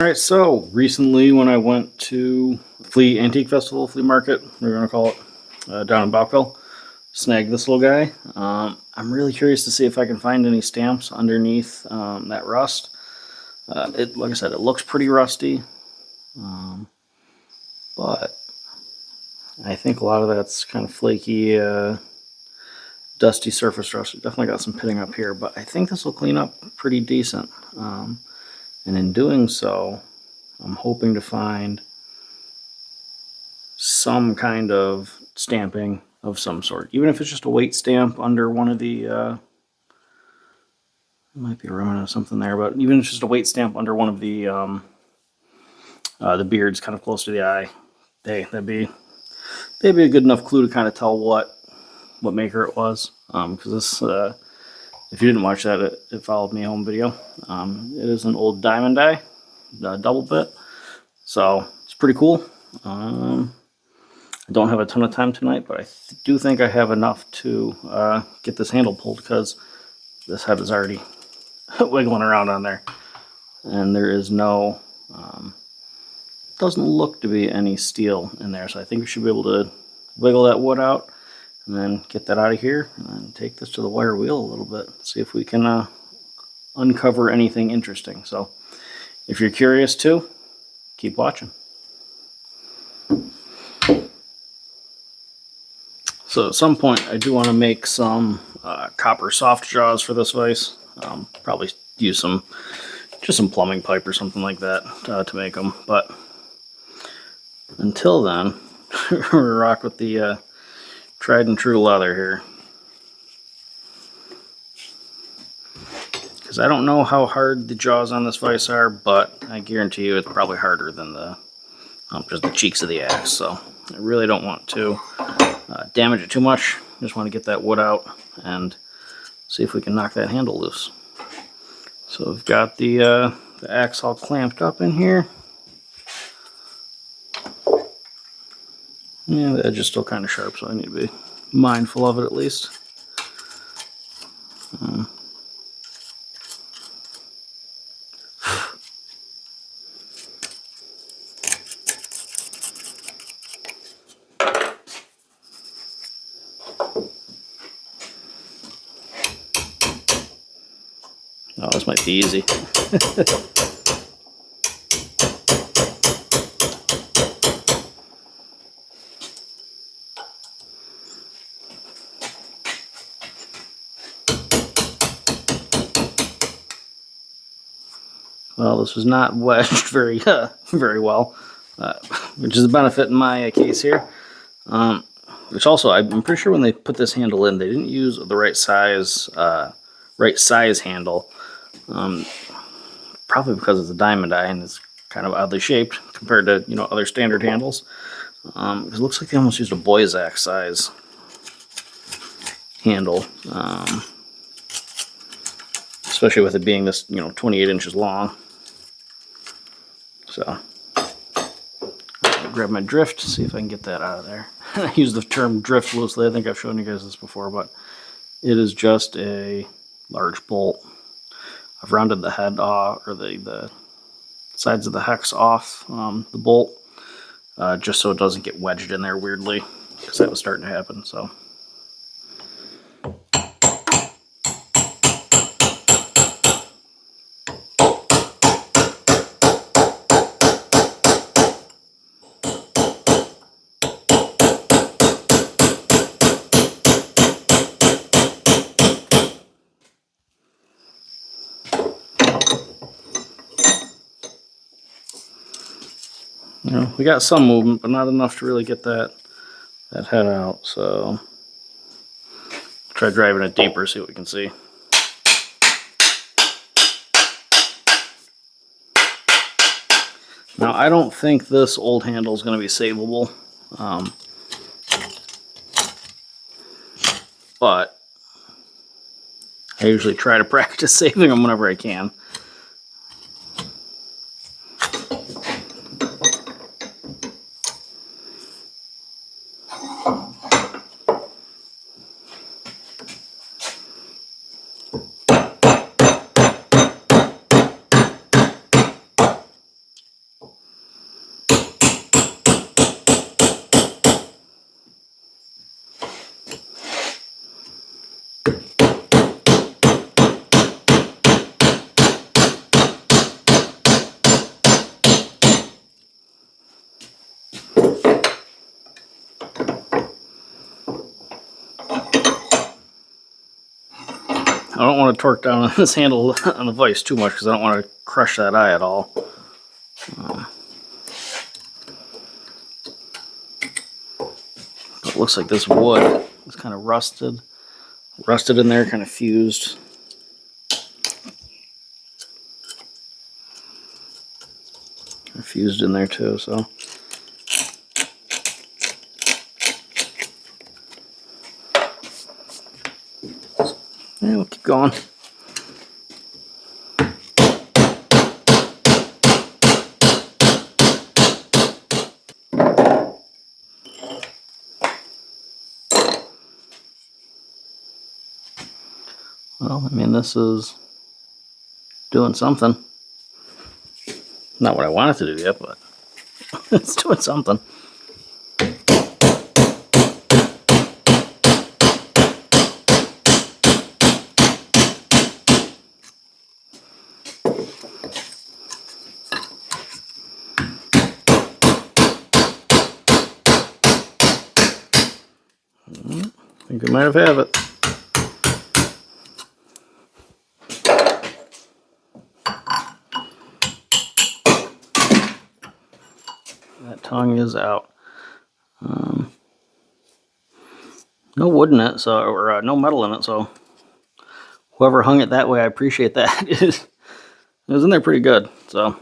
All right, so recently when I went to Antique Festival, flea market, we're going to call it, down in Bowville, snagged this little guy. I'm really curious to see if I can find any stamps underneath that rust. Like I said, it looks pretty rusty, but I think a lot of that's kind of flaky, dusty surface rust. Definitely got some pitting up here, but I think this will clean up pretty decent. And in doing so, I'm hoping to find some kind of stamping of some sort, even if it's just a weight stamp under one of the, might be a remnant of something there, but even if it's just a weight stamp under one of the beards kind of close to the eye, that'd be a good enough clue to kind of tell what maker it was. Because this, if you didn't watch that, it followed me home video. It is an old diamond die, double bit, so it's pretty cool. I don't have a ton of time tonight, but I do think I have enough to get this handle pulled, because this head is already wiggling around on there, and there is no, doesn't look to be any steel in there, so I think we should be able to wiggle that wood out and then get that out of here and then take this to the wire wheel a little bit, see if we can uncover anything interesting. So if you're curious too, keep watching. So at some point I do want to make some copper soft jaws for this vise. Probably use just some plumbing pipe or something like that to make them. But until then, we're rock with the tried and true leather here. Because I don't know how hard the jaws on this vise are, but I guarantee you it's probably harder than just the cheeks of the axe. So I really don't want to damage it too much. Just want to get that wood out and see if we can knock that handle loose. So we've got the axe all clamped up in here. Yeah, the edge is still kind of sharp, so I need to be mindful of it at least. Oh, this might be easy. Well, this was not wedged very well, which is a benefit in my case here. Which also, I'm pretty sure when they put this handle in, they didn't use the right size handle. Probably because it's a diamond die and it's kind of oddly shaped compared to other standard handles. It looks like they almost used a Boyzak size handle, especially with it being this 28 inches long. So I'll grab my drift, see if I can get that out of there. I use the term drift loosely. I think I've shown you guys this before, but it is just a large bolt. I've rounded the head off, or the sides of the hex off the bolt, just so it doesn't get wedged in there weirdly, because that was starting to happen. So. We got some movement, but not enough to really get that head out. So try driving it deeper, see what we can see. Now, I don't think this old handle is going to be savable, but I usually try to practice saving them whenever I can. don't want to torque down on this handle on the vise too much because I don't want to crush that eye at all. It looks like this wood is kind of rusted in there, kind of fused. Fused in there too, so. Yeah, we'll keep going. Well, I mean, this is doing something. Not what I want it to do yet, but it's doing something. I think we might have it. That tongue is out. No wood in it, so, or no metal in it, so whoever hung it that way, I appreciate that. It was in there pretty good. So a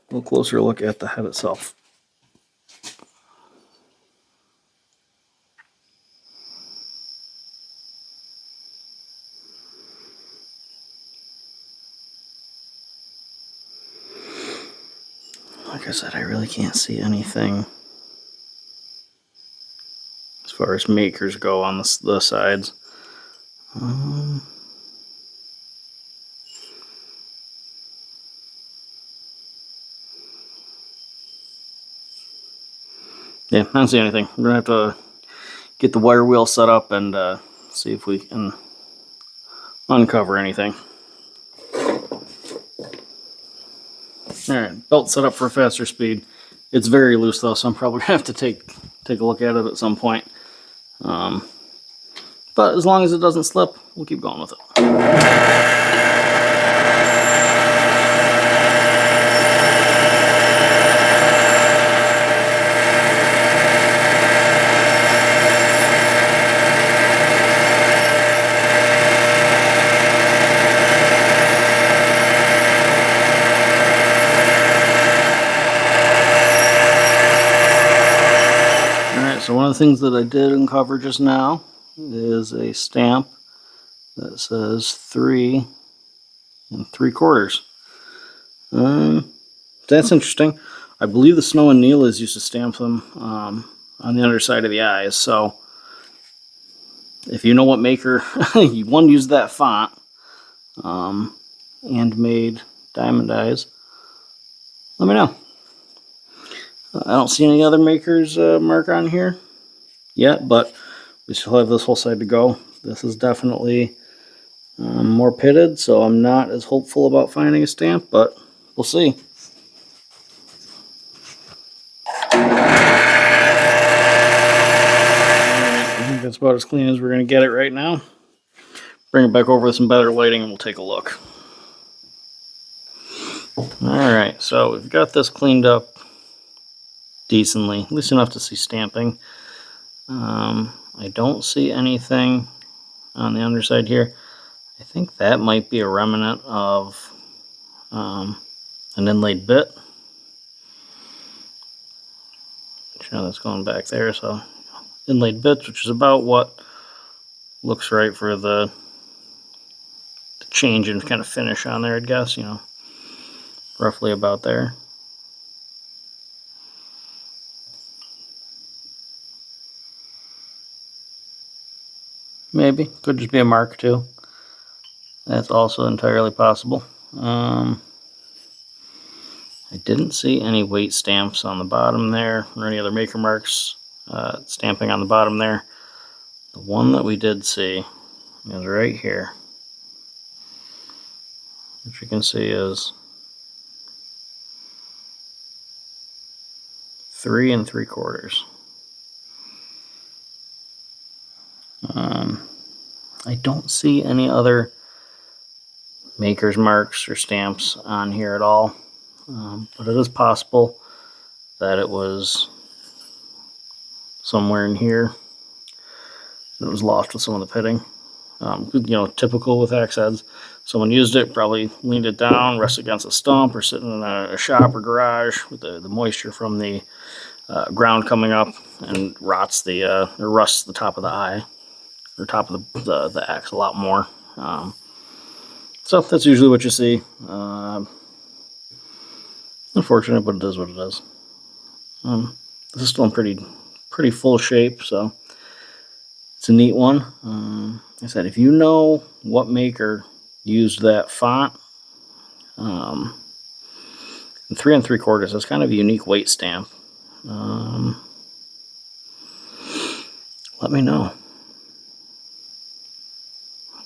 little closer look at the head itself. Like I said, I really can't see anything as far as makers go on the sides. Yeah, I don't see anything. We're gonna have to get the wire wheel set up and see if we can uncover anything. Alright, belt set up for faster speed. It's very loose though, so I'm probably gonna have to take a look at it at some point. But as long as it doesn't slip, we'll keep going with it. So one of the things that I did uncover just now is a stamp that says 3 3/4. That's interesting. I believe the Snow and Neelas used to stamp them on the underside of the eyes. So if you know what maker one used that font and made diamond eyes, let me know. I don't see any other makers mark on here yet, but we still have this whole side to go. This is definitely more pitted, so I'm not as hopeful about finding a stamp, but we'll see. I think that's about as clean as we're going to get it right now. Bring it back over with some better lighting and we'll take a look. Alright, so we've got this cleaned up decently, at least enough to see stamping. I don't see anything on the underside here. I think that might be a remnant of an inlaid bit. That's going back there, so inlaid bits, which is about what looks right for the change in kind of finish on there, I'd guess, you know, roughly about there. Maybe. Could just be a mark too. That's also entirely possible. I didn't see any weight stamps on the bottom there or any other maker marks stamping on the bottom there. The one that we did see is right here, which you can see is 3 3/4. I don't see any other maker's marks or stamps on here at all. But it is possible that it was somewhere in here. It was lost with some of the pitting. Typical with axe heads. Someone used it, probably leaned it down, rested against a stump, or sitting in a shop or garage with the moisture from the ground coming up, and rusts the top of the eye, or top of the axe a lot more. So that's usually what you see. Unfortunate, but it is what it is. This is still in pretty full shape, so it's a neat one. Like I said, if you know what maker used that font, and 3 3/4 is kind of a unique weight stamp. Let me know.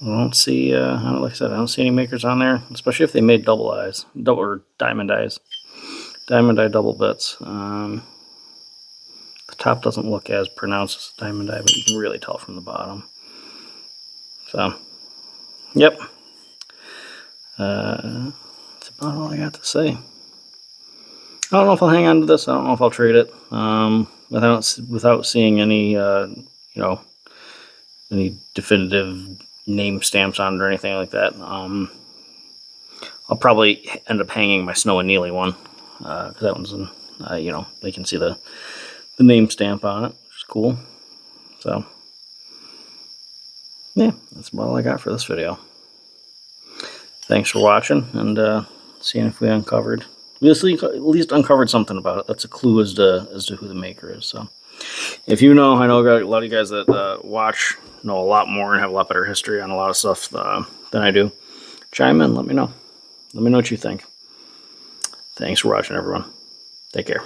I don't see, like I said, I don't see any makers on there, especially if they made double eyes, or diamond eyes, diamond eye double bits. The top doesn't look as pronounced as a diamond eye, but you can really tell from the bottom. So, yep. That's about all I got to say. I don't know if I'll hang on to this. I don't know if I'll trade it. Without seeing any, any definitive name stamps on it or anything like that. I'll probably end up hanging my Snow and Neely one, because that one's in, they can see the name stamp on it, which is cool. So, yeah, that's about all I got for this video. Thanks for watching, and seeing if we uncovered, at least uncovered something about it. That's a clue as to who the maker is. So, if you know, I know a lot of you guys that watch know a lot more and have a lot better history on a lot of stuff than I do. Chime in, let me know. Let me know what you think. Thanks for watching, everyone. Take care.